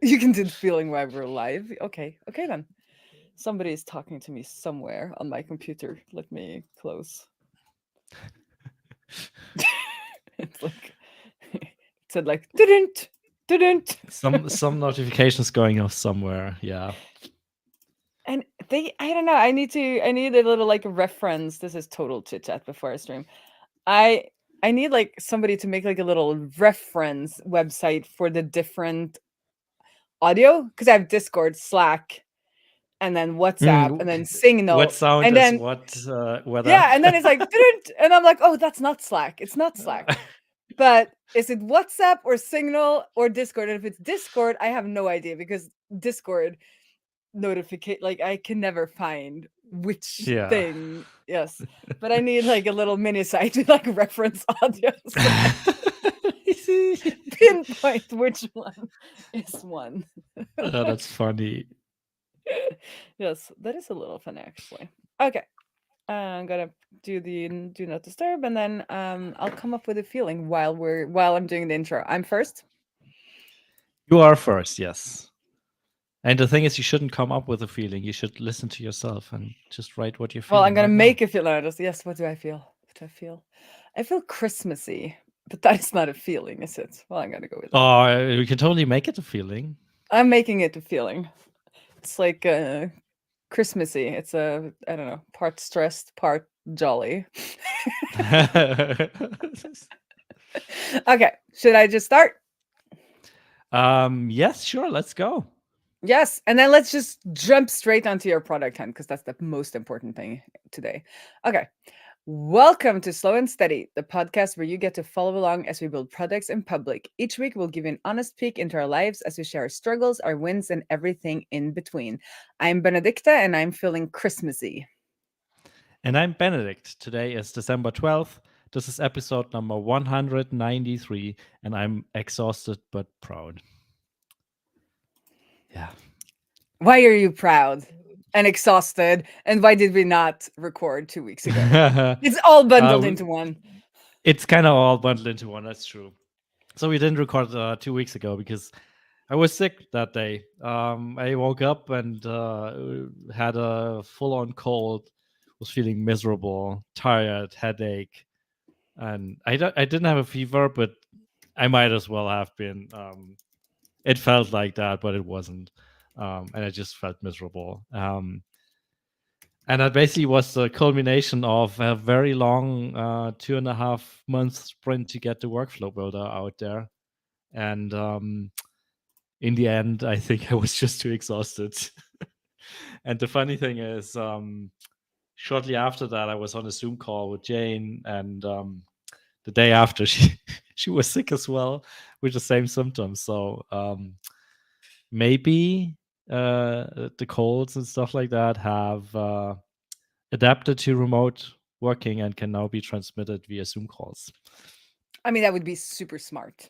You can do the feeling while we're live. Okay, okay then. Somebody is talking to me somewhere on my computer. Let me close. It's like it said like didn't didn't. Some notifications going off somewhere. Yeah. And I don't know. I need a little like reference. This is total chit chat before I stream. I I need like somebody to make like a little reference website for the different audio because I have Discord, Slack, and then WhatsApp, and then What Signal, sound and is then what? Whether. yeah, and then it's like, "Didn't," and I'm like, oh, that's not Slack. It's not Slack. But is it WhatsApp or Signal or Discord? And if it's Discord, I have no idea because Discord notificate like I can never find which Yeah. thing. Yes, but I need like a little mini site to like reference audio so pinpoint which one is one. That's funny. Yes, that is a little fun actually. Okay. I'm gonna do the do not disturb, and then I'll come up with a feeling while I'm doing the intro. I'm first. You are first, yes. And the thing is, you shouldn't come up with a feeling. You should listen to yourself and just write what you're Well, I'm feeling gonna right now. make a feeling. I just yes. What do I feel? What do I feel? I feel Christmassy, but that is not a feeling, is it? Well, I'm gonna go with that. Oh, we can totally make it a feeling. I'm making it a feeling. It's like Christmassy. It's a I don't know, part stressed, part jolly. Okay, should I just start? Yes, sure. Let's go. Yes, and then let's just jump straight onto your product hunt because that's the most important thing today. Okay. Welcome to Slow and Steady, the podcast where you get to follow along as we build products in public. Each week, we'll give you an honest peek into our lives as we share our struggles, our wins, and everything in between. I'm Benedicta, and I'm feeling Christmassy. And I'm Benedict. Today is December 12th. This is episode number 193, and I'm exhausted but proud. Yeah. Why are you proud and exhausted? And why did we not record 2 weeks ago? It's all bundled into one. It's kind of all bundled into one. That's true. So we didn't record 2 weeks ago because I was sick that day. I woke up and had a full-on cold. Was feeling miserable, tired, headache, and I didn't have a fever, but I might as well have been. It felt like that, but it wasn't, and I just felt miserable. And that basically was the culmination of a very long 2.5 month sprint to get the workflow builder out there. And in the end, I think I was just too exhausted. And the funny thing is, shortly after that, I was on a Zoom call with Jane, and the day after, she was sick as well with the same symptoms. So maybe the colds and stuff like that have adapted to remote working and can now be transmitted via Zoom calls. I mean, that would be super smart.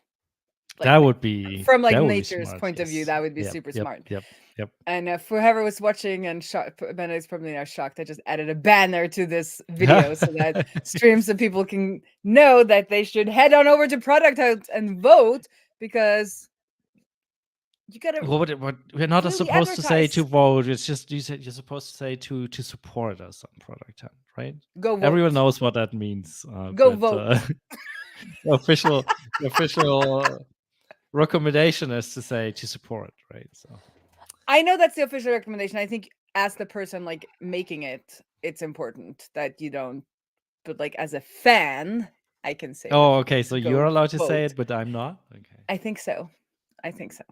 Like That would be from like nature's smart. point of view, Yes. that would be Yep. super Yep. smart. Yep. Yep. And for whoever was watching and Ben is probably now shocked. I just added a banner to this video so that streams so people can know that they should head on over to Product Hunt and vote because you gotta what we're not really supposed to say to advertise. vote. It's just you're supposed to say to support us on Product Hunt, right? Go Everyone vote. knows what that means. Go But vote. the official recommendation is to say to support, right? So I know that's the official recommendation. I think as the person like making it, it's important that you don't. But like as a fan, I can say that. okay. So you're Go allowed to say vote. it, but I'm not. Okay. I think so. I think so.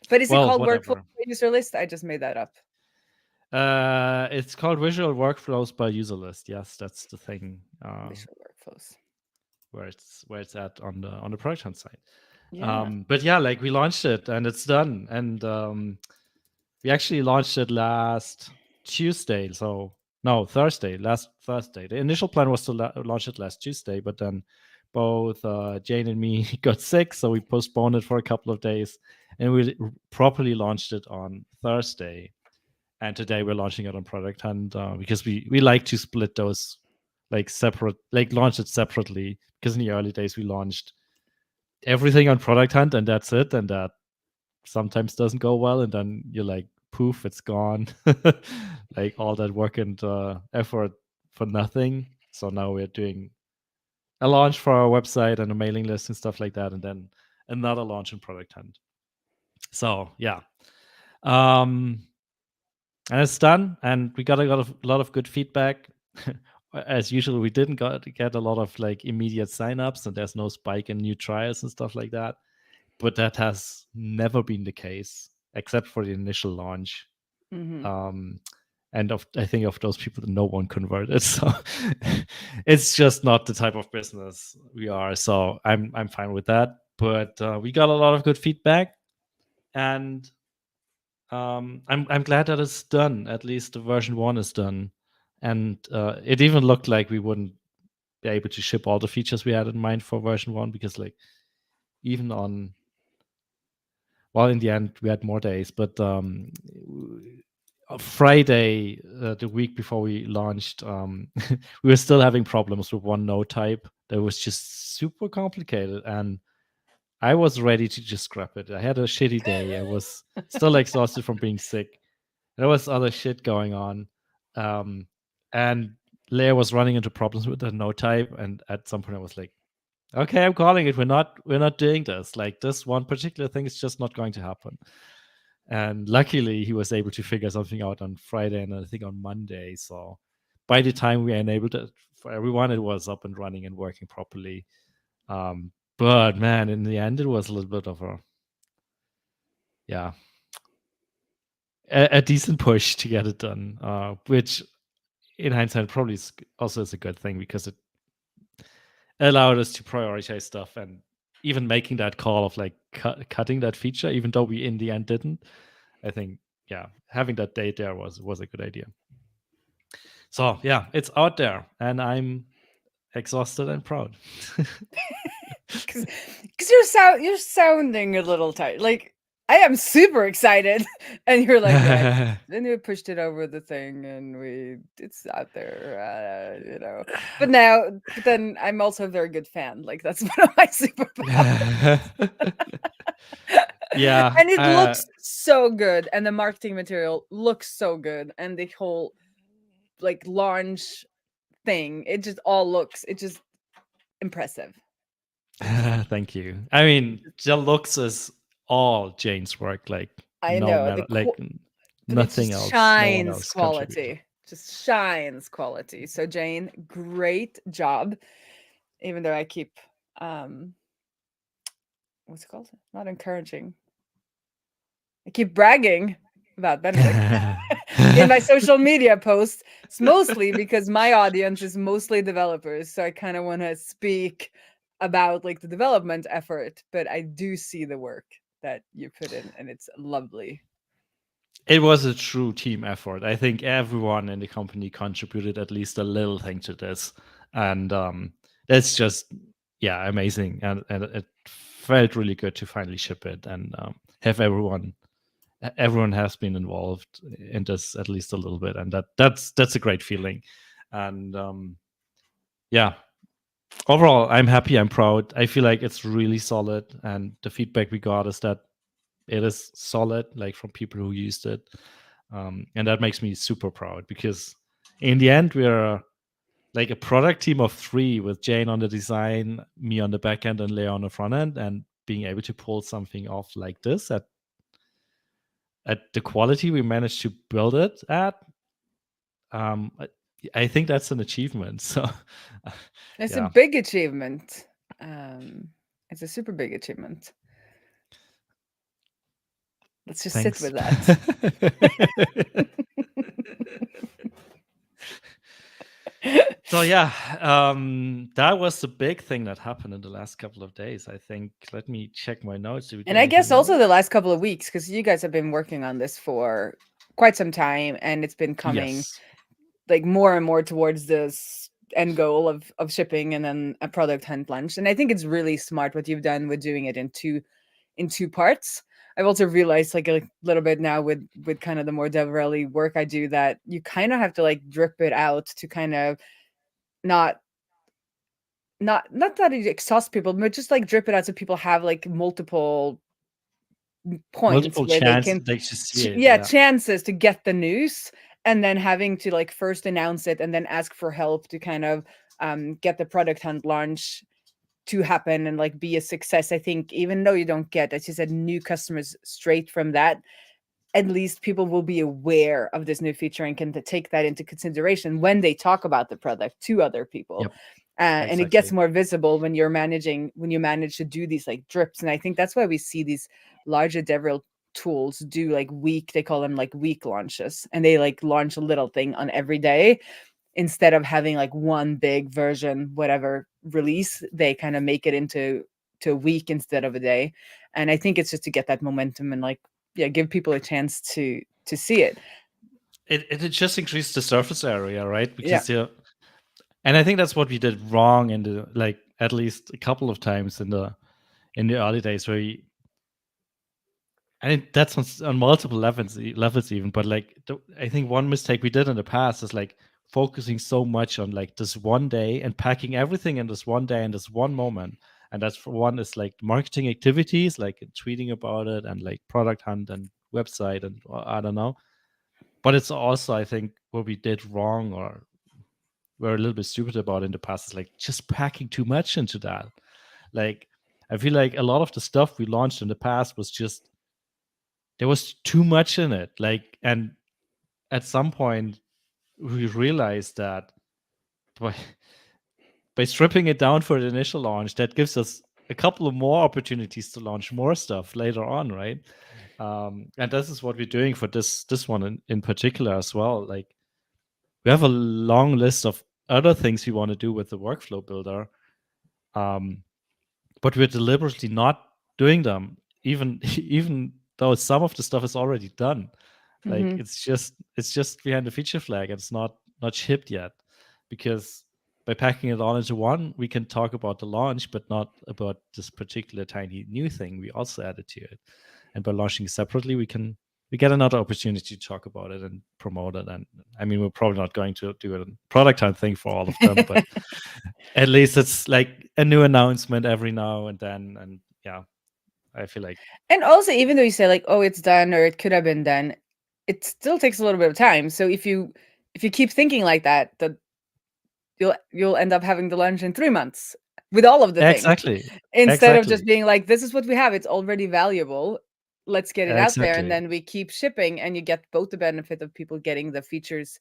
But is it Well, called workflow whatever. by user list? I just made that up. It's called Visual Workflows by User List. Yes, that's the thing. Visual workflows. Where it's at on the Product Hunt side. Yeah. But yeah, like we launched it and it's done, and we actually launched it last Tuesday. So no, last Thursday. The initial plan was to launch it last Tuesday, but then both Jane and me got sick, so we postponed it for a couple of days, and we properly launched it on Thursday. And today we're launching it on Product Hunt because we like to split those like separate, like launch it separately. Because in the early days we launched everything on Product Hunt and that's it, and that sometimes doesn't go well, and then you're like, poof, it's gone. Like all that work and effort for nothing. So now we're doing a launch for our website and a mailing list and stuff like that, and then another launch in Product Hunt. So yeah, um, and it's done, and we got a lot of good feedback. As usual, we didn't get a lot of like immediate signups, and there's no spike in new trials and stuff like that. But that has never been the case, except for the initial launch. Hmm. And I think of those people, no one converted. So it's just not the type of business we are. So I'm fine with that. But we got a lot of good feedback, and I'm glad that it's done. At least the version 1 is done, and it even looked like we wouldn't be able to ship all the features we had in mind for version 1, because like even on, well, in the end we had more days, but Friday, the week before we launched, we were still having problems with one node type that was just super complicated, and I was ready to just scrap it. I had a shitty day. I was still exhausted from being sick. There was other shit going on, um, and Leia was running into problems with the node type. And at some point, I was like, "Okay, I'm calling it. We're not doing this. Like this one particular thing is just not going to happen." And luckily, he was able to figure something out on Friday and I think on Monday. So by the time we enabled it for everyone, it was up and running and working properly. But man, in the end, it was a little bit of a, yeah, a decent push to get it done, which in hindsight probably also is a good thing, because it allowed us to prioritize stuff, and even making that call of like cutting that feature, even though we in the end didn't. I think, yeah, having that date there was a good idea. So yeah, it's out there, and I'm exhausted and proud. Because you're sounding a little tight. Like I am super excited, and you're like, yeah. Then we pushed it over the thing, and it's out there, But then I'm also a very good fan. Like that's one of my superpowers. Yeah, And it looks so good, and the marketing material looks so good, and the whole like launch thing, it just impressive. thank you. I mean, the looks is all Jane's work. Like I no know matter, like but it nothing just else. No one shines else contributed. quality. Just shines quality. So Jane, great job. Even though I keep what's it called? Not encouraging. I keep bragging about Benedict in my social media posts. It's mostly because my audience is mostly developers. So I kind of want to speak about like the development effort, but I do see the work that you put in, and it's lovely. It was a true team effort. I think everyone in the company contributed at least a little thing to this, and that's just, yeah, amazing. And it felt really good to finally ship it and have everyone has been involved in this at least a little bit, and that's a great feeling. And yeah, overall, I'm happy. I'm proud. I feel like it's really solid, and the feedback we got is that it is solid, like from people who used it. And that makes me super proud, because in the end we're like a product team of 3, with Jane on the design, me on the back end, and Leah on the front end, and being able to pull something off like this at the quality we managed to build it at. um I think that's an achievement. So It's a yeah, big achievement. It's a super big achievement. Let's just sit thanks. with that. So yeah, that was the big thing that happened in the last couple of days, I think. Let me check my notes. Did we do And I guess anything also else? the last couple of weeks, because you guys have been working on this for quite some time, and it's been coming Yes. like more and more towards this end goal of shipping and then a product hunt launch. And I think it's really smart what you've done with doing it in two parts. I've also realized like a little bit now with kind of the more DevRel work I do, that you kind of have to like drip it out to kind of not not that it exhausts people, but just like drip it out so people have like multiple points Multiple where they chances can they should see it. chances to get the news, and then having to like first announce it and then ask for help to kind of get the product hunt launch to happen and like be a success. I think even though you don't get, as you said, new customers straight from that, at least people will be aware of this new feature and can take that into consideration when they talk about the product to other people. Yep. And it gets Exactly. more visible when you manage to do these like drips. And I think that's why we see these larger DevRel tools do like they call them like week launches, and they like launch a little thing on every day instead of having like one big version, whatever release. They kind of make it into a week instead of a day. And I think it's just to get that momentum and like, yeah, give people a chance to see it. It just increased the surface area, right? Yeah. Because and I think that's what we did wrong in the like at least a couple of times in the early days where I think that's on multiple levels even, but like I think one mistake we did in the past is like focusing so much on like this one day and packing everything in this one day and this one moment. And that's for one is like marketing activities, like tweeting about it and like product hunt and website and I don't know. But it's also, I think, what we did wrong or were a little bit stupid about in the past is like just packing too much into that. Like I feel like a lot of the stuff we launched in the past was just there was too much in it. Like, and at some point we realized that by stripping it down for the initial launch, that gives us a couple of more opportunities to launch more stuff later on, right? And this is what we're doing for this one in particular as well. Like we have a long list of other things we want to do with the workflow builder, but we're deliberately not doing them, even though some of the stuff is already done. Like it's just behind the feature flag. It's not shipped yet, because by packing it all into one, we can talk about the launch, but not about this particular tiny new thing we also added to it. And by launching separately, we get another opportunity to talk about it and promote it. And I mean, we're probably not going to do a product hunt thing for all of them, but at least it's like a new announcement every now and then. And yeah, I feel like. And also, even though you say like, oh, it's done or it could have been done, it still takes a little bit of time. So if you keep thinking like that you'll end up having the launch in 3 months with all of the things. Exactly. Instead of just being like, this is what we have, it's already valuable, let's get it out there, and then we keep shipping, and you get both the benefit of people getting the features,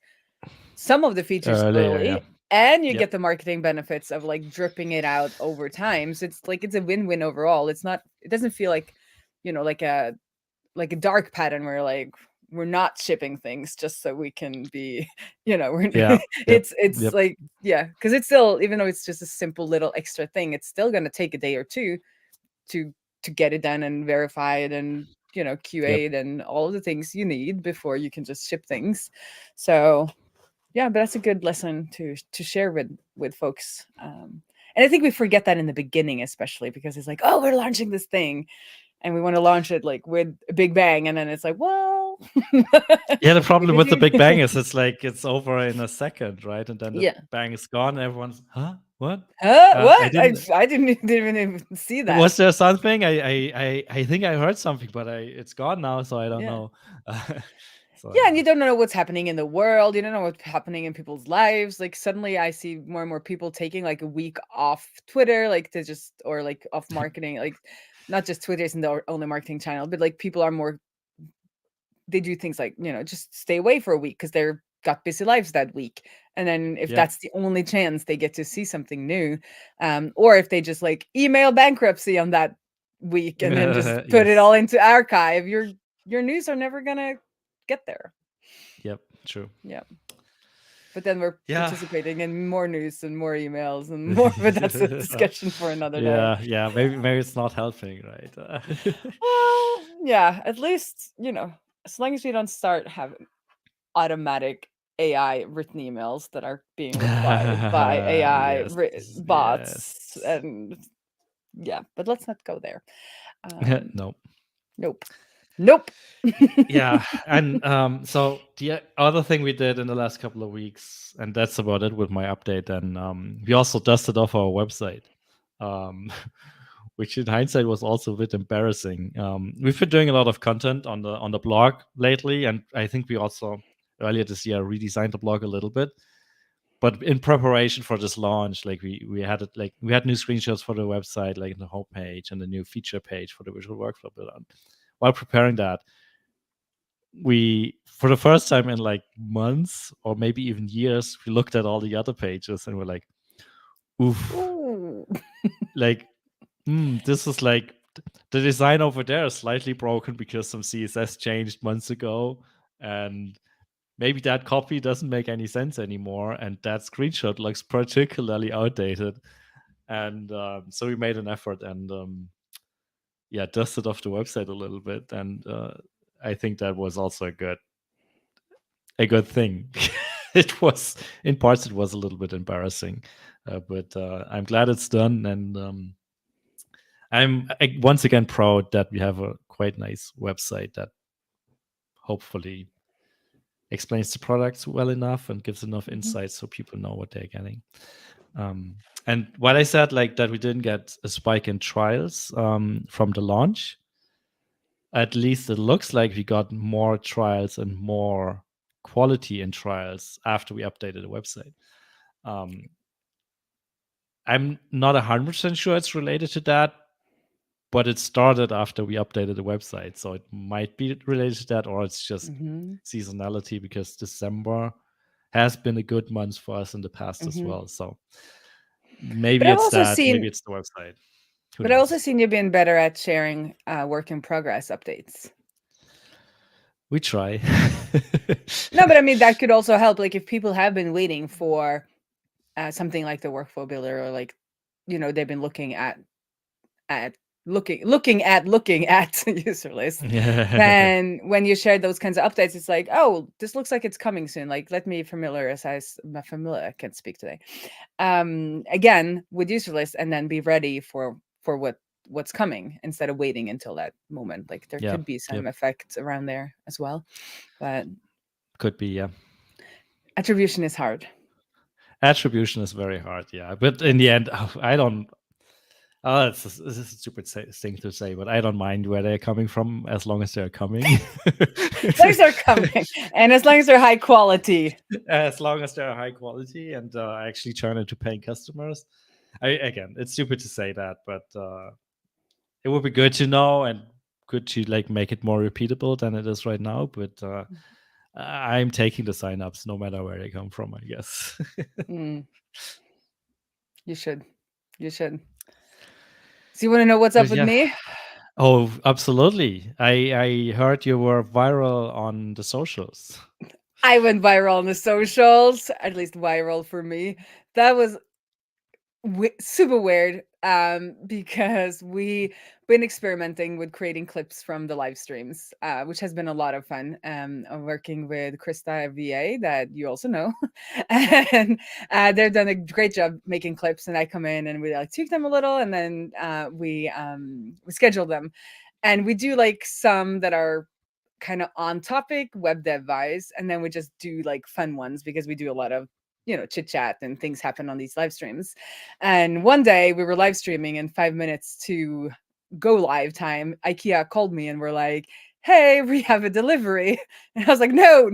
some of the features early, and you get the marketing benefits of like dripping it out over time. So it's like it's a win-win overall. It doesn't feel like, like a dark pattern where like we're not shipping things just so we can be, it's like, yeah, because it's still, even though it's just a simple little extra thing, it's still going to take a day or two to get it done and verify it and QA it and all of the things you need before you can just ship things. So yeah, but that's a good lesson to share with folks. And I think we forget that in the beginning, especially because it's like, oh, we're launching this thing and we want to launch it like with a big bang, and then it's like, well, yeah, the problem with the big bang is it's like it's over in a second, right? And then the bang is gone. Everyone's, huh? What? What? I didn't even see that. Was there something? I think I heard something, but it's gone now, so I don't know. Yeah, and you don't know what's happening in the world. You don't know what's happening in people's lives. Like suddenly I see more and more people taking like a week off Twitter, like to just, or like off marketing, like not just Twitter isn't the only marketing channel, but like people are more, they do things like, just stay away for a week because they're got busy lives that week. And then if that's the only chance they get to see something new, or if they just like email bankruptcy on that week and then just put it all into archive, your news are never gonna get there. Yep, true. Yeah. But then we're participating in more news and more emails and more, but that's a discussion for another day. Yeah, maybe it's not helping, right? Well, yeah, at least, as long as we don't start having automatic AI written emails that are being replied by AI bots. And yeah, but let's not go there. Nope. Yeah, and so the other thing we did in the last couple of weeks, and that's about it with my update, and we also dusted off our website. which in hindsight was also a bit embarrassing. We've been doing a lot of content on the blog lately, and I think we also earlier this year redesigned the blog a little bit. But in preparation for this launch, like we had it, like we had new screenshots for the website, like the homepage and the new feature page for the visual workflow builder. While preparing that, we, for the first time in like months or maybe even years, we looked at all the other pages and we're like, oof, Ooh. like, this is like the design over there is slightly broken because some CSS changed months ago, and maybe that copy doesn't make any sense anymore, and that screenshot looks particularly outdated. And so we made an effort and dusted off the website a little bit, and I think that was also a good thing. It was, in parts, it was a little bit embarrassing, but I'm glad it's done, and I'm once again proud that we have a quite nice website that hopefully explains the products well enough and gives enough insights so people know what they're getting. And while I said like that we didn't get a spike in trials from the launch, at least it looks like we got more trials and more quality in trials after we updated the website. I'm not 100% sure it's related to that, but it started after we updated the website. So it might be related to that, or it's just seasonality, because December has been a good month for us in the past as well. So maybe But I've it's also that, seen, maybe it's the website. Who but I've knows? also seen you being better at sharing work in progress updates. We try. No, but I mean, that could also help. Like if people have been waiting for something like the workflow builder, or like, they've been looking at looking at user list, then when you share those kinds of updates, it's like, oh, this looks like it's coming soon. Like, let me I can't speak today. Again, with user list, and then be ready for what's coming instead of waiting until that moment. Like there could be some effects around there as well, but could be, yeah. Attribution is hard. Attribution is very hard, yeah. But in the end, I don't. It's a stupid thing to say, but I don't mind where they're coming from as long as they're coming. As long as they're coming, and as long as they're high quality. As long as they're high quality and actually turn into paying customers. Again, it's stupid to say that, but it would be good to know and good to like make it more repeatable than it is right now. But I'm taking the signups no matter where they come from, I guess. You should. So you want to know what's up with me? Oh, absolutely. I heard you were viral on the socials. I went viral on the socials, at least viral for me. That was super weird, because we've been experimenting with creating clips from the live streams, which has been a lot of fun. I'm working with Krista VA, that you also know, and they've done a great job making clips, and I come in and we like tweak them a little, and then we schedule them, and we do like some that are kind of on topic web dev wise, and then we just do like fun ones because we do a lot of chit chat and things happen on these live streams. And one day we were live streaming, and 5 minutes to go live time, IKEA called me and we're like, hey, we have a delivery. And I was like, no,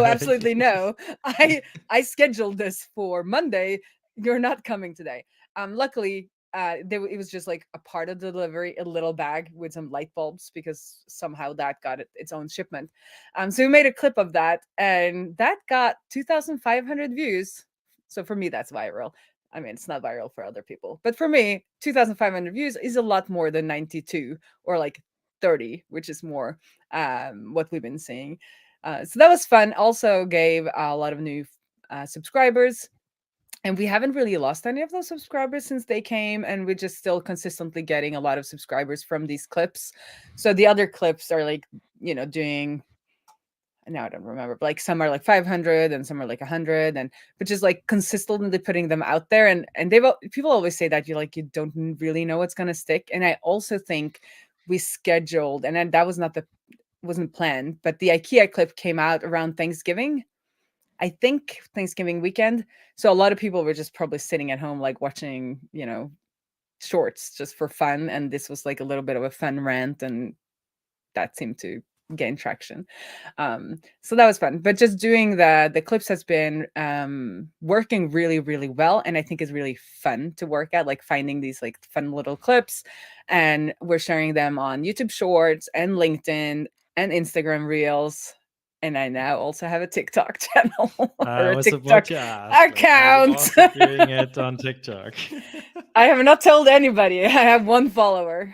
absolutely no. I scheduled this for Monday. You're not coming today. Luckily, it was just like a part of the delivery, a little bag with some light bulbs, because somehow that got its own shipment. So we made a clip of that, and that got 2,500 views. So for me, that's viral. I mean, it's not viral for other people, but for me, 2,500 views is a lot more than 92 or like 30, which is more what we've been seeing. So that was fun. Also gave a lot of new subscribers. And we haven't really lost any of those subscribers since they came, and we're just still consistently getting a lot of subscribers from these clips. So the other clips are like, doing, now I don't remember, but like some are like 500 and some are like 100, and but just like consistently putting them out there. And people always say that you don't really know what's going to stick. And I also think we scheduled, and then that wasn't planned, but the IKEA clip came out around Thanksgiving. I think Thanksgiving weekend. So a lot of people were just probably sitting at home, like watching, shorts just for fun, and this was like a little bit of a fun rant, and that seemed to gain traction. So that was fun. But just doing the clips has been working really, really well, and I think it's really fun to work at, like finding these like fun little clips, and we're sharing them on YouTube Shorts and LinkedIn and Instagram Reels. And I now also have a TikTok channel or I a was about TikTok to ask. Are you account. also doing it on TikTok? I have not told anybody. I have one follower.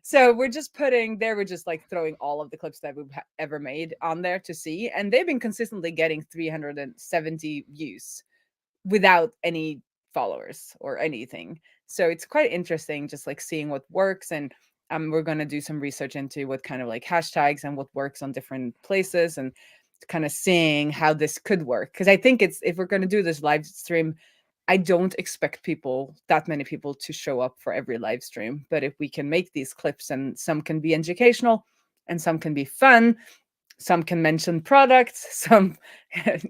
So we're just we're just like throwing all of the clips that we've ever made on there to see. And they've been consistently getting 370 views without any followers or anything. So it's quite interesting just like seeing what works. And we're going to do some research into what kind of like hashtags and what works on different places, and kind of seeing how this could work. Because I think if we're going to do this live stream, I don't expect that many people to show up for every live stream. But if we can make these clips, and some can be educational and some can be fun, some can mention products, some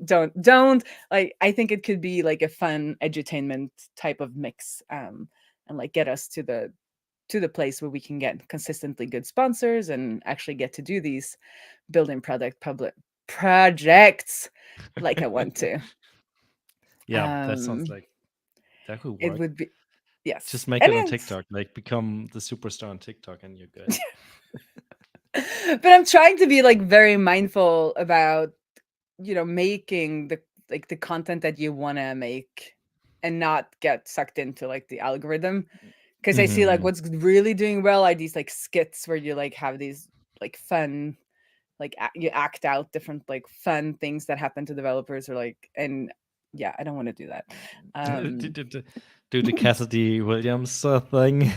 don't, like, I think it could be like a fun edutainment type of mix, and like get us to the place where we can get consistently good sponsors and actually get to do these building product public projects like I want to. Yeah, that sounds like that could It work. would be, yes. Just make And it on it's TikTok, like become the superstar on TikTok, and you're good. but I'm trying to be like very mindful about, making the content that you want to make, and not get sucked into like the algorithm. Because I see like Mhm. what's really doing well are these like skits where you like have these like fun, like you act out different like fun things that happen to developers, or like, and yeah, I don't want to do that. Do the Cassidy Williams thing.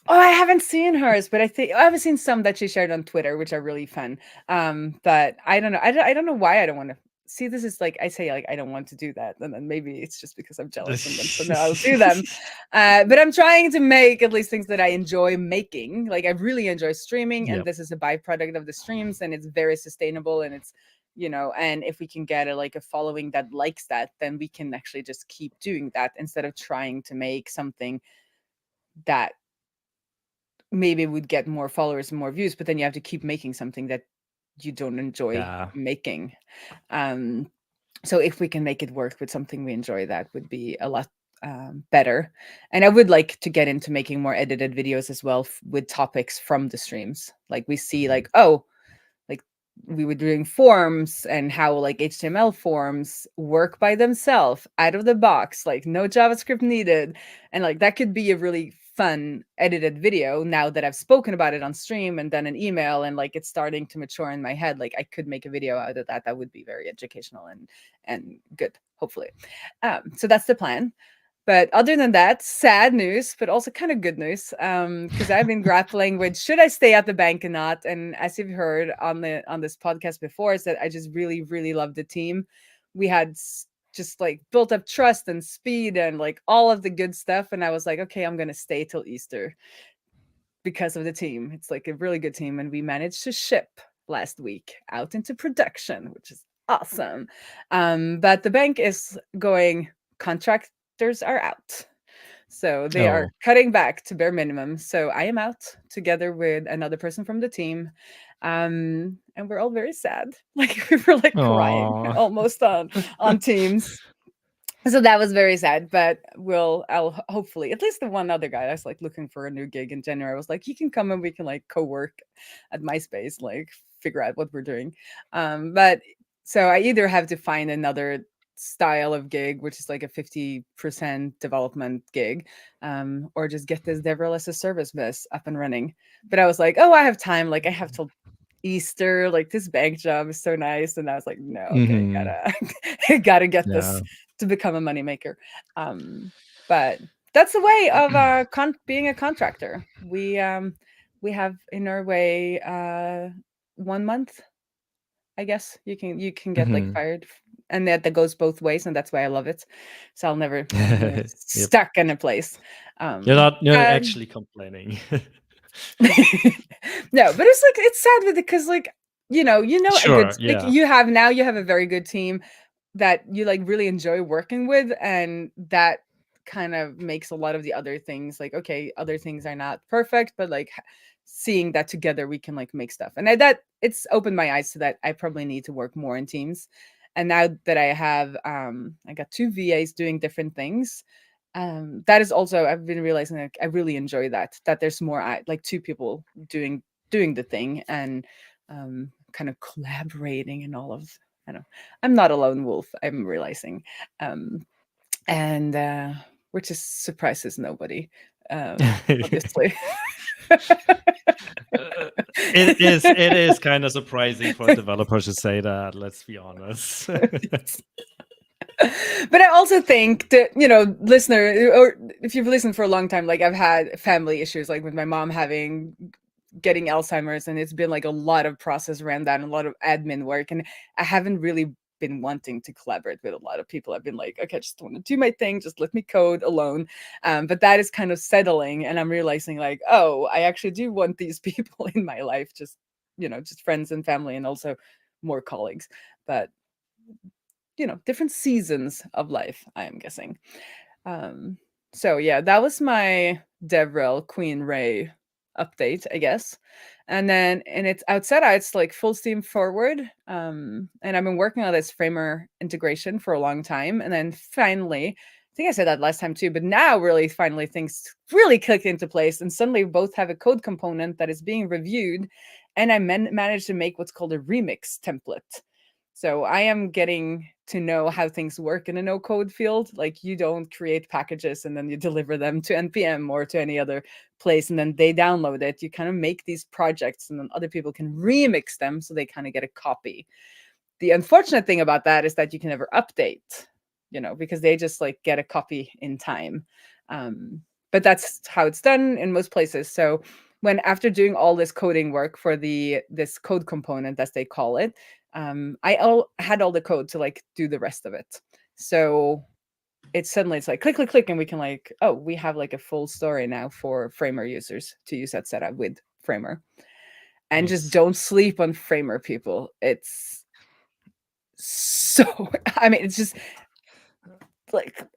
Oh, I haven't seen hers, but I haven't seen some that she shared on Twitter, which are really fun. But I don't know. I don't know why I don't want to see. This is like I say, like I don't want to do that, and then maybe it's just because I'm jealous, and then so now I'll do them. But I'm trying to make at least things that I enjoy making. Like I really enjoy streaming, and Yep. this is a byproduct of the streams, and it's very sustainable, and it's, and if we can get a following that likes that, then we can actually just keep doing that instead of trying to make something that maybe would get more followers and more views, but then you have to keep making something that you don't enjoy Yeah. making. So if we can make it work with something we enjoy, that would be a lot better. And I would like to get into making more edited videos as well, with topics from the streams. Like we see like, oh, like we were doing forms, and how like HTML forms work by themselves out of the box, like no JavaScript needed. And like that could be a really fun edited video now that I've spoken about it on stream and done an email, and like it's starting to mature in my head. Like I could make a video out of that would be very educational and good, hopefully. So that's the plan. But other than that, sad news, but also kind of good news, because I've been grappling with, should I stay at the bank or not? And as you've heard on this podcast before, is that I just really, really love the team. We had just like built up trust and speed and like all of the good stuff. And I was like, okay, I'm going to stay till Easter because of the team. It's like a really good team. And we managed to ship last week out into production, which is awesome. But the bank is going contractors are out. So they are Oh. cutting back to bare minimum. So I am out together with another person from the team. And we're all very sad. Like we were like crying Aw. almost on Teams. So that was very sad, but I'll hopefully, at least the one other guy that's like looking for a new gig in January was like, he can come and we can like co-work at MySpace, like figure out what we're doing. But so I either have to find another style of gig, which is like a 50% development gig, or just get this DevRel as a service bus up and running. But I was like, oh, I have time. Like I have till Easter, like this bank job is so nice. And I was like, no, okay, gotta get Yeah. this to become a moneymaker. But that's the way of being a contractor. We have in our way 1 month, I guess. You can get like fired, and that goes both ways, and that's why I love it. So I'll never Yep. stuck in a place. You're actually complaining. No, but it's like it's sad with it because like a good Sure, like yeah. you have a very good team that you like really enjoy working with, and that kind of makes a lot of the other things like, okay, other things are not perfect, but like seeing that together we can like make stuff. And that it's opened my eyes to that I probably need to work more in teams. And now that I have I got 2 VAs doing different things, that is also, I've been realizing that I really enjoy that there's more like 2 people doing the thing, and kind of collaborating and all of, I don't know, I'm not a lone wolf, I'm realizing. And which is surprises nobody, obviously. It is kind of surprising for developers to say that, let's be honest. But I also think that, you know, listener, or if you've listened for a long time, like I've had family issues, like with my mom getting Alzheimer's, and it's been like a lot of process around that and a lot of admin work, and I haven't really been wanting to collaborate with a lot of people. I've been like, okay, I just want to do my thing, just let me code alone. But that is kind of settling, and I'm realizing like, oh, I actually do want these people in my life, just, you know, just friends and family, and also more colleagues. But, you know, different seasons of life, I am guessing. So yeah, that was my DevRel Queen Ray update, I guess. And then, and it's outside, it's like full steam forward. And I've been working on this Framer integration for a long time. And then finally, I think I said that last time too, but now really finally things really clicked into place. And suddenly we both have a code component that is being reviewed. And I managed to make what's called a remix template. So I am getting to know how things work in a no code field. Like, you don't create packages and then you deliver them to NPM or to any other place and then they download it. You kind of make these projects and then other people can remix them so they kind of get a copy. The unfortunate thing about that is that you can never update, you know, because they just like get a copy in time. But that's how it's done in most places. So when, after doing all this coding work for this code component, as they call it, I had all the code to like do the rest of it. So it's like click, click, click, and we can like, oh, we have like a full story now for Framer users to use that setup with Framer. And Nice. just don't sleep on Framer, people. It's so, I mean, it's just like,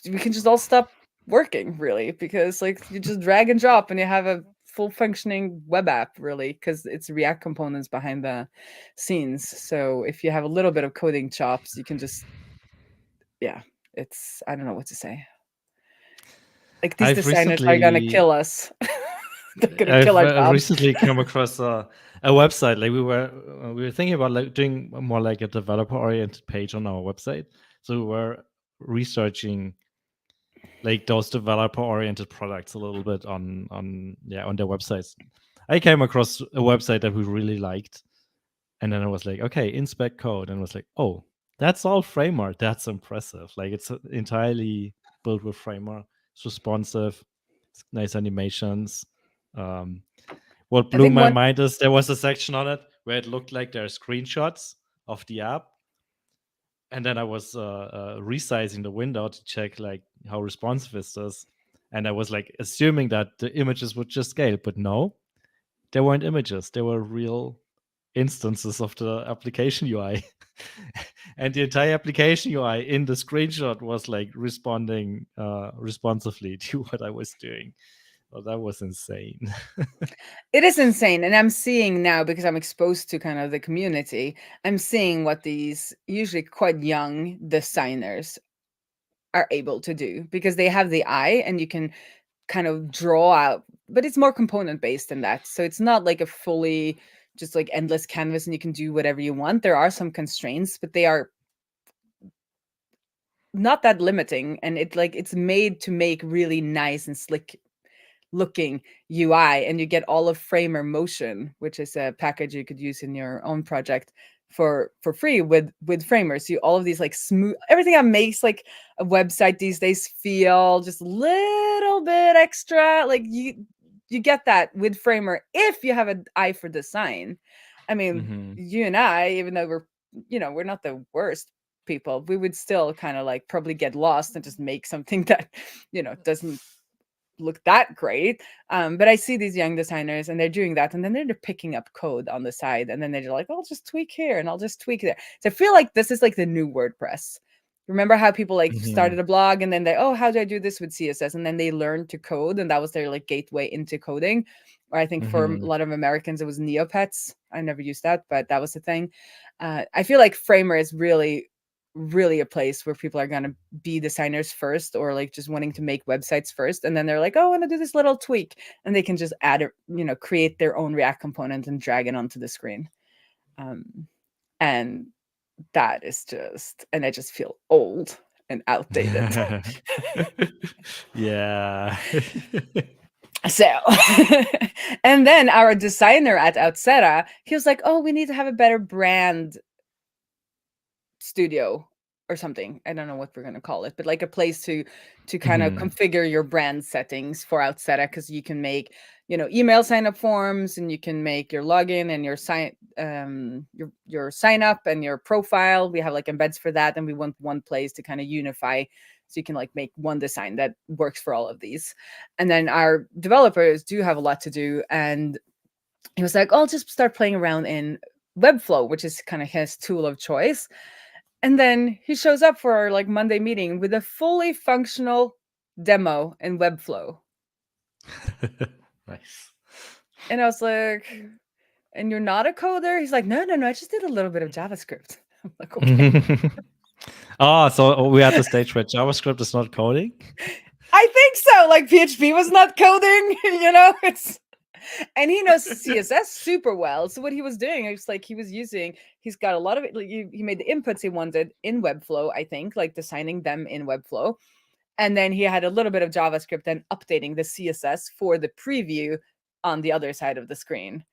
we can just all stop working, really, because like you just drag and drop and you have a full functioning web app, really, because it's React components behind the scenes. So if you have a little bit of coding chops, you can just, yeah, it's, I don't know what to say. Like, these designers are gonna kill us. They're gonna kill our jobs. recently come across a website. Like we were thinking about like doing more like a developer oriented page on our website. So we were researching like those developer oriented products a little bit on their websites. I came across a website that we really liked, and then I was like, okay, inspect code, and I was like, oh, that's all Framer. That's impressive. Like, it's entirely built with Framer. It's responsive, it's nice animations. What blew my mind is there was a section on it where it looked like there are screenshots of the app, and then I was resizing the window to check like how responsive this is, and I was like assuming that the images would just scale, but no, there weren't images. There were real instances of the application UI. And the entire application UI in the screenshot was like responding responsively to what I was doing. Well, that was insane. It is insane. And I'm seeing now, because I'm exposed to kind of the community, I'm seeing what these usually quite young designers are able to do, because they have the eye and you can kind of draw out, but it's more component based than that. So it's not like a fully just like endless canvas and you can do whatever you want. There are some constraints, but they are not that limiting. And it's made to make really nice and slick looking UI, and you get all of Framer Motion, which is a package you could use in your own project for free with Framer. So all of these like smooth, everything that makes like a website these days feel just a little bit extra. Like you get that with Framer if you have an eye for design. I mean, you and I, even though we're not the worst people, we would still kind of like probably get lost and just make something that doesn't look that great. But I see these young designers and they're doing that, and then they're picking up code on the side, and then they're like, I'll just tweak here and I'll just tweak there. So I feel like this is like the new WordPress. Remember how people like Mhm. started a blog and then they, oh, how do I do this with CSS? And then they learned to code, and that was their like gateway into coding. Or I think for a Mhm. lot of Americans, it was Neopets. I never used that, but that was the thing. I feel like Framer is really, really a place where people are going to be designers first, or like just wanting to make websites first. And then they're like, oh, I want to do this little tweak. And they can just add it, create their own React component and drag it onto the screen. And that is just, and I just feel old and outdated. Yeah. So, and then our designer at Outsera, he was like, oh, we need to have a better brand studio or something. I don't know what we're going to call it, but like a place to kind of Mhm. configure your brand settings for Outsera, because you can make, email sign up forms, and you can make your login and your your sign up and your profile. We have like embeds for that, and we want one place to kind of unify, so you can like make one design that works for all of these. And then our developers do have a lot to do, and he was like, I'll just start playing around in Webflow, which is kind of his tool of choice. And then he shows up for our like Monday meeting with a fully functional demo in Webflow. Nice. And I was like, and you're not a coder? He's like, no, I just did a little bit of JavaScript. I'm like, okay. Oh, so we're at the stage where JavaScript is not coding? I think so. Like PHP was not coding, it's, and he knows CSS super well. So what he was doing, it's like he's got a lot of it. Like he made the inputs he wanted in Webflow, I think, like designing them in Webflow. And then he had a little bit of JavaScript and updating the CSS for the preview on the other side of the screen.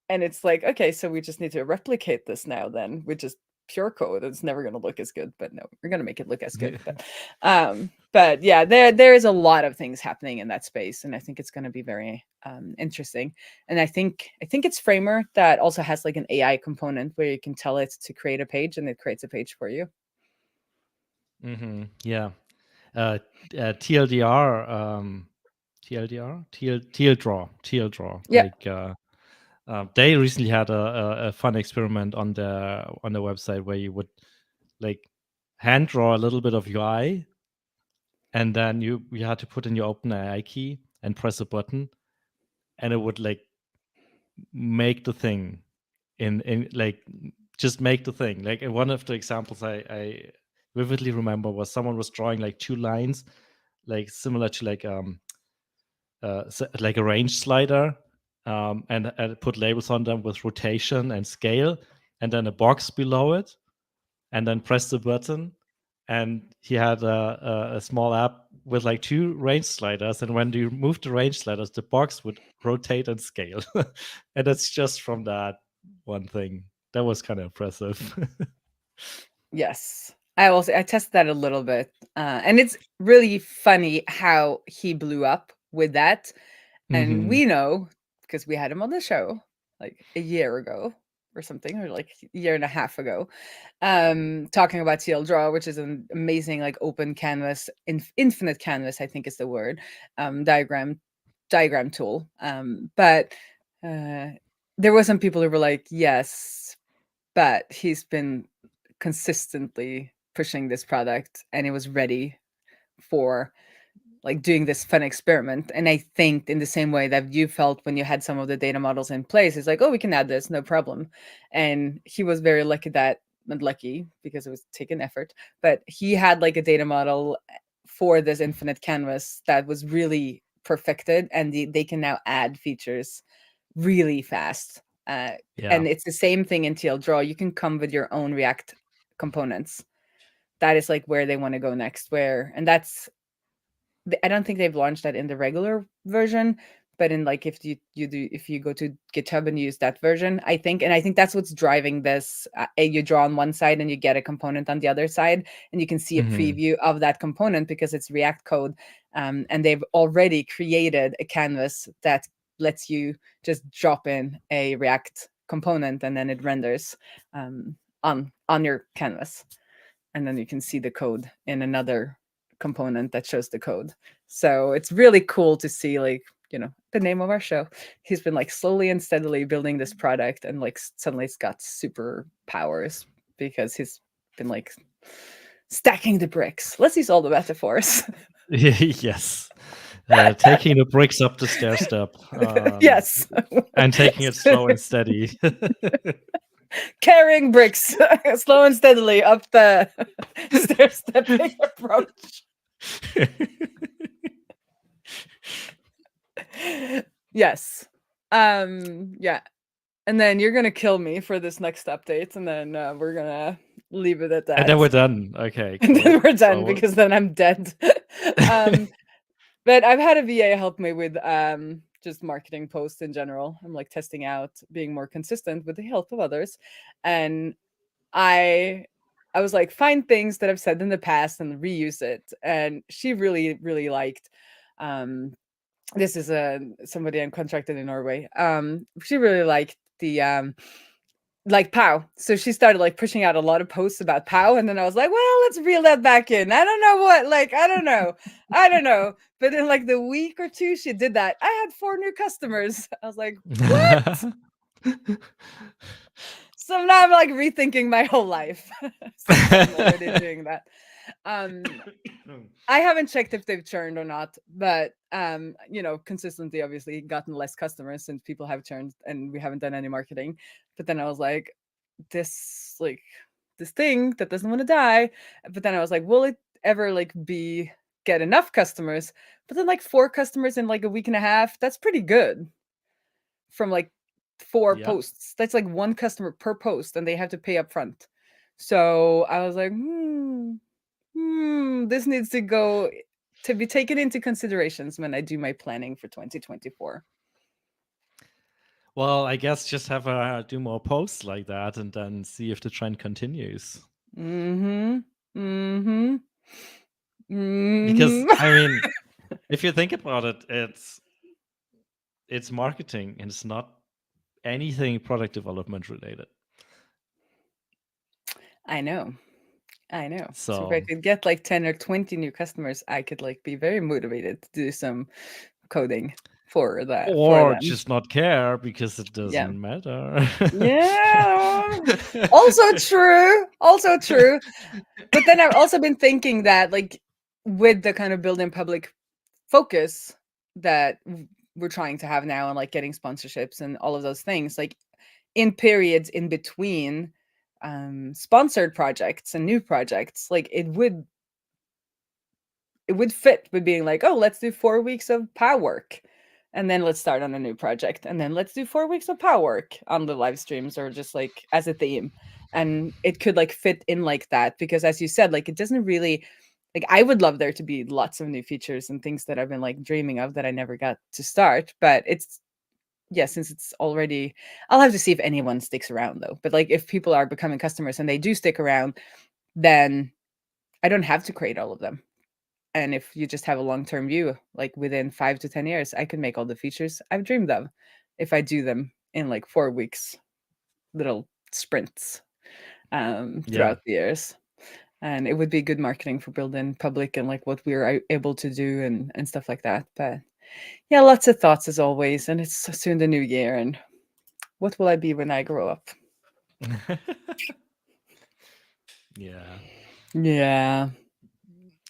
And it's like, okay, so we just need to replicate this now then, with just pure code. It's never going to look as good, but no, we're going to make it look as good. But yeah, there is a lot of things happening in that space, and I think it's going to be very interesting. And I think it's Framer that also has like an AI component where you can tell it to create a page, and it creates a page for you. Yeah. TLDR, TLDR, Yeah. like they recently had a fun experiment on their website where you would like hand draw a little bit of UI, and then you had to put in your OpenAI key and press a button, and it would like make the thing in like just make the thing. Like one of the examples I vividly remember was someone was drawing like two lines, like similar to like a range slider, and put labels on them with rotation and scale, and then a box below it, and then press the button, and he had a small app with like two range sliders, and when you move the range sliders, the box would rotate and scale. And that's just from that one thing. That was kind of impressive. Yes. I tested that a little bit. And it's really funny how he blew up with that. And Hmm. we know, because we had him on the show like a year ago or something, or like a year and a half ago, talking about TL Draw, which is an amazing like open canvas, infinite canvas, I think is the word, diagram tool. But there were some people who were like, yes, but he's been consistently pushing this product, and it was ready for like doing this fun experiment. And I think in the same way that you felt when you had some of the data models in place, it's like, oh, we can add this, no problem. And he was very lucky that, not lucky because it was taking effort, but he had like a data model for this infinite canvas that was really perfected, and they can now add features really fast. Yeah. And it's the same thing in TL Draw. You can come with your own React components. That is like where they want to go next. And that's, I don't think they've launched that in the regular version, but in like if you go to GitHub and use that version, I think, and I think that's what's driving this. You draw on one side and you get a component on the other side, and you can see a Hmm. preview of that component because it's React code, and they've already created a canvas that lets you just drop in a React component, and then it renders on your canvas, and then you can see the code in another component that shows the code. So it's really cool to see, like, the name of our show. He's been like slowly and steadily building this product, and like suddenly it's got super powers because he's been like stacking the bricks. Let's use all the metaphors. Yes. Taking the bricks up the stair step. Yes. And taking it slow and steady. Carrying bricks slow and steadily up the stair stepping approach. Yes. Yeah. And then you're gonna kill me for this next update, and then we're gonna leave it at that. And then we're done. Okay. And then cool. we're done So- because then I'm dead. But I've had a VA help me with just marketing posts in general. I'm like testing out being more consistent with the help of others. And I was like, find things that I've said in the past and reuse it. And she really, really liked this is somebody I'm contracted in Norway. She really liked the like POW. So she started like pushing out a lot of posts about POW. And then I was like, well, let's reel that back in. I don't know what, like, I don't know. But in like the week or two she did that, I had 4 new customers. I was like, what? So now I'm like rethinking my whole life. So I'm already doing that. I haven't checked if they've churned or not, but consistently obviously gotten less customers since people have churned and we haven't done any marketing. But then I was like, this thing that doesn't want to die. But then I was like, will it ever like get enough customers? But then like 4 customers in like a week and a half, that's pretty good. From like 4 Yeah. posts. That's like 1 customer per post and they have to pay up front. So I was like, this needs to be taken into considerations when I do my planning for 2024. Well, I guess just do more posts like that and then see if the trend continues. Because I mean, if you think about it, it's marketing and it's not anything product development related. I know. So if So I could get like 10 or 20 new customers, I could like be very motivated to do some coding for that. or them. just not care because it doesn't matter. Yeah. Also true. But then I've also been thinking that like with the kind of building public focus that we're trying to have now and like getting sponsorships and all of those things, like in periods in between sponsored projects and new projects, like it would fit with being like, oh, let's do 4 weeks of POW work and then let's start on a new project and then let's do 4 weeks of POW work on the live streams or just like as a theme. And it could like fit in like that because as you said, like it doesn't really, like I would love there to be lots of new features and things that I've been like dreaming of that I never got to start, but since it's already, I'll have to see if anyone sticks around though. But like if people are becoming customers and they do stick around, then I don't have to create all of them. And if you just have a long-term view, like within 5 to 10 years, I can make all the features I've dreamed of if I do them in like 4 weeks, little sprints throughout the years. And it would be good marketing for building public and like what we're able to do and stuff like that. But yeah, lots of thoughts as always. And it's soon the new year. And what will I be when I grow up? Yeah.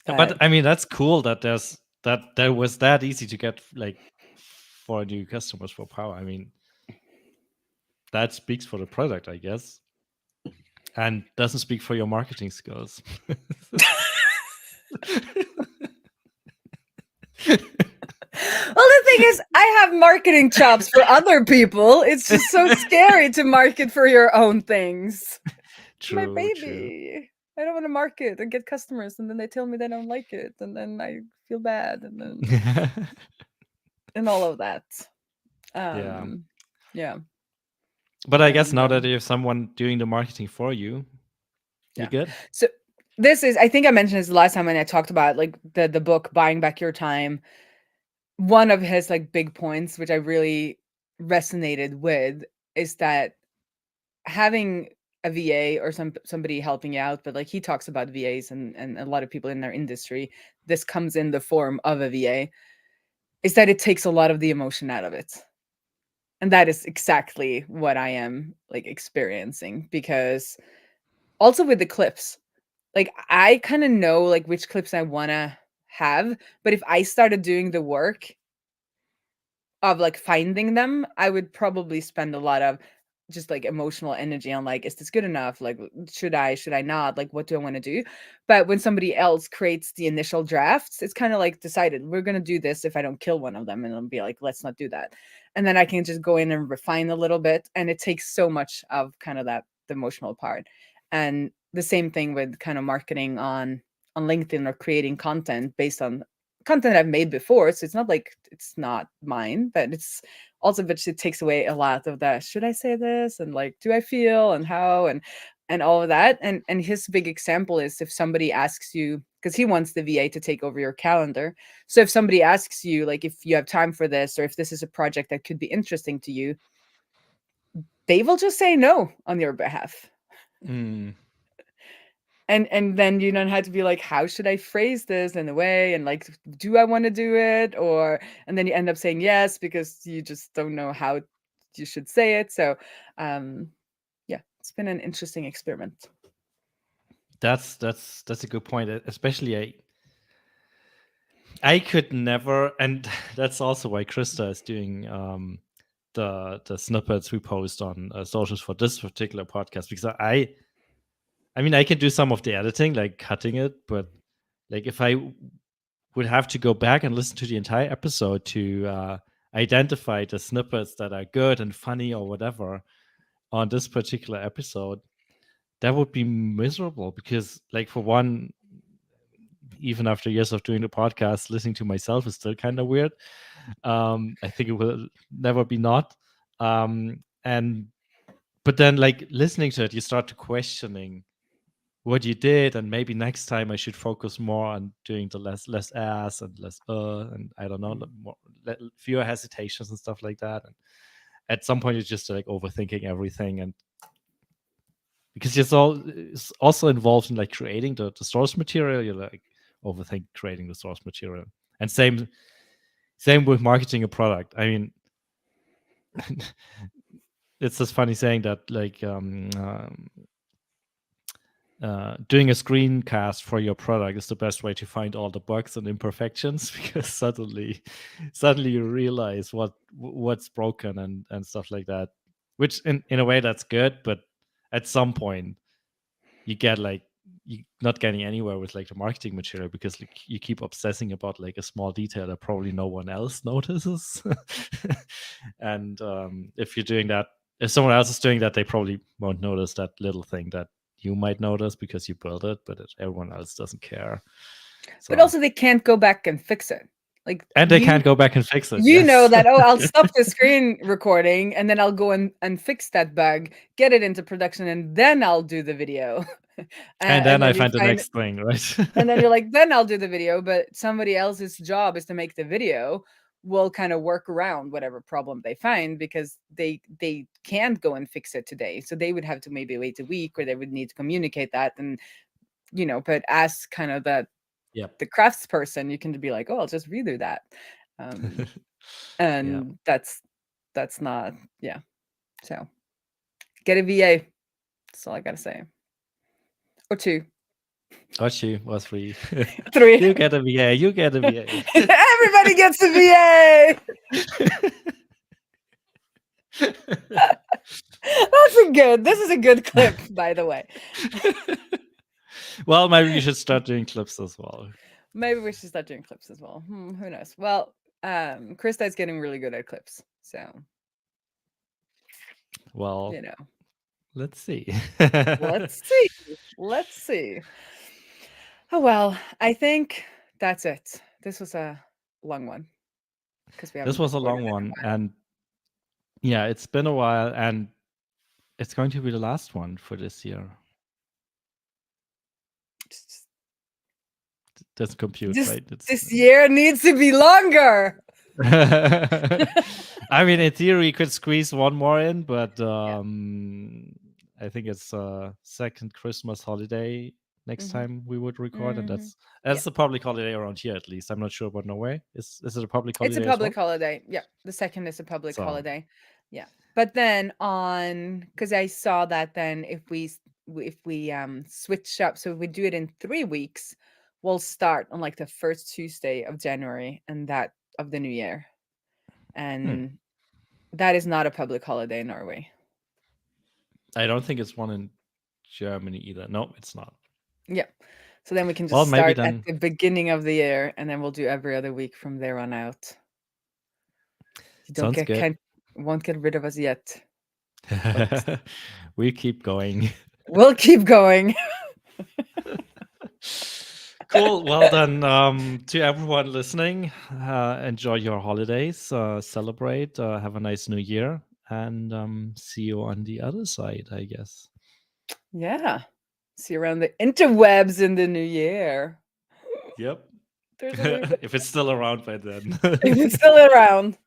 But I mean, that's cool that that was that easy to get like 4 new customers for POW. I mean, that speaks for the product, I guess, and doesn't speak for your marketing skills. Well, the thing is, I have marketing chops for other people. It's just so scary to market for your own things. True, My baby. True. I don't want to market and get customers, and then they tell me they don't like it, and then I feel bad, and then and all of that. Yeah. But I guess now that you have someone doing the marketing for you, you're good. So this is, I think I mentioned this the last time when I talked about like the book Buying Back Your Time. One of his like big points, which I really resonated with, is that having a VA or somebody helping you out, but like he talks about VAs and a lot of people in their industry, this comes in the form of a VA, is that it takes a lot of the emotion out of it. And that is exactly what I am like experiencing, because Also with the clips, like I kind of know like which clips I want to have, but if I started doing the work of like finding them, I would probably spend a lot of just like emotional energy on like, is this good enough? Like, should I not? Like, what do I want to do? But when somebody else creates the initial drafts, it's kind of like decided we're gonna do this if I don't kill one of them, and I'll be like, let's not do that. And then I can just go in and refine a little bit, and it takes so much of kind of that the emotional part. And the same thing with kind of marketing on LinkedIn or creating content based on content I've made before. So it's not like it's not mine, but it's also, but it takes away a lot of that. Should I say this? And like, do I feel and how and all of that. And his big example is if somebody asks you, because he wants the VA to take over your calendar. So if somebody asks you, like, if you have time for this, or if this is a project that could be interesting to you, they will just say no on your behalf. Mm. And then you don't have to be like, how should I phrase this in a way, and like, do I want to do it, or and then you end up saying yes because you just don't know how you should say it. So yeah, it's been an interesting experiment. That's a good point. Especially I could never, and that's also why Krista is doing the snippets we post on socials for this particular podcast, because I mean, I can do some of the editing, like cutting it, but like if I would have to go back and listen to the entire episode to identify the snippets that are good and funny or whatever on this particular episode, that would be miserable because, like, for one, even after years of doing the podcast, listening to myself is still kind of weird. I think it will never be not. And but then, like, listening to it, you start to questioning what you did, and maybe next time I should focus more on doing the less ass and less and I don't know, more, fewer hesitations and stuff like that. And at some point, you're just like overthinking everything, and because it's also involved in like creating the source material, you're like overthink creating the source material, and same with marketing a product. I mean, it's just funny saying that, like, doing a screencast for your product is the best way to find all the bugs and imperfections, because suddenly you realize what's broken and stuff like that, which in a way that's good, but at some point you get like you not getting anywhere with like the marketing material, because like you keep obsessing about like a small detail that probably no one else notices. And if you're doing that, if someone else is doing that, they probably won't notice that little thing that you might notice because you built it, but everyone else doesn't care. But So, also they can't go back and fix it. Like, and they can't go back and fix it. you know Yes. that, oh, I'll stop the screen recording and then I'll go and fix that bug, get it into production, and then I'll do the video. And then I you find the next thing, right? and then you're like, then I'll do the video, but somebody else's job is to make the video, will kind of work around whatever problem they find, because they can't go and fix it today. So they would have to maybe wait a week, or they would need to communicate that. And but as kind of the Yep. crafts person, you can be like, oh, I'll just redo that. And Yeah. that's not, yeah. So get a VA. That's all I gotta say. Or two. Ochi was free. 3. You get a VA. You get a VA. Everybody gets a VA. This is a good clip, by the way. Well, maybe you should start doing clips as well. Maybe we should start doing clips as well. Who knows? Well, Krista is getting really good at clips, so Well, let's see. Let's see. Oh well, I think that's it. This was a long one, because this was a long one, and yeah, it's been a while, and it's going to be the last one for this year. Doesn't compute, right? This year needs to be longer. I mean, in theory, you could squeeze one more in, but I think it's second Christmas holiday next time we would record, and that's a public holiday around here, at least. I'm not sure about Norway. Is it a public holiday? It's a public holiday. Yeah, the second is a public holiday. Yeah, but then because I saw that then if we if we switch up, so if we do it in 3 weeks, we'll start on like the first Tuesday of January and that of the new year. And that is not a public holiday in Norway. I don't think it's one in Germany either. No, it's not. Yeah. So then we can just Well, maybe start at then. the beginning of the year, and then we'll do every other week from there on out. You don't Sounds get good. won't get rid of us yet. We keep going. We'll keep going. Cool. Well then, to everyone listening, enjoy your holidays, celebrate, have a nice new year, and see you on the other side, I guess. Yeah. See you around the interwebs in the new year. Yep. There's a new If it's still around by then. if it's still around.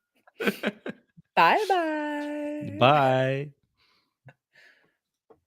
Bye bye. Bye.